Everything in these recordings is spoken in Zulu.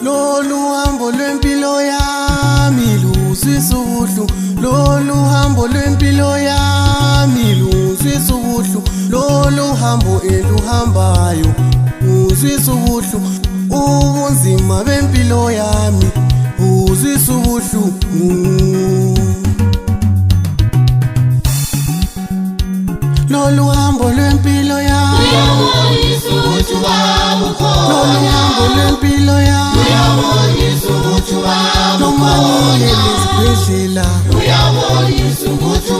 Lolu hambo lwempilo yami luzwisa ubuhlungu. Lolu hambo lwempilo yami luzwisa ubuhlungu. Lolu hambo eluhambayo uzwisa ubuhlungu. Ubunzima bempilo yami uzwisa ubuhlungu. Lolu hambo lwempilo yami uyabonisa ukuthi wabukhona. Lolu hambo lwempilo yami uyabonisa ukuthi wabukhona. noma ngiyele esibhedlela uyabonisa ukuthi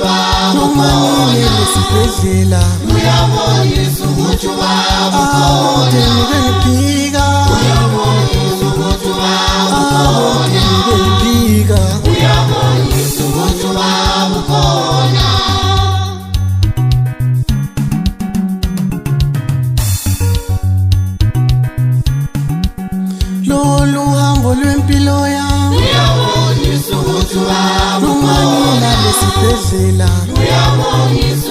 noma wabukhona. ngiyele esibhedlela uyabonisa ukuthi wabukhona. abodeni bengiphika uyabonisa ukuthi wabukhona. abodeni bengiphika uyabonisa ukuthi wabukhona. Lolu hambo lwempilo yami uyabonisa ukuthi noma wabukhona. ngilale esibhedlela uyabonisa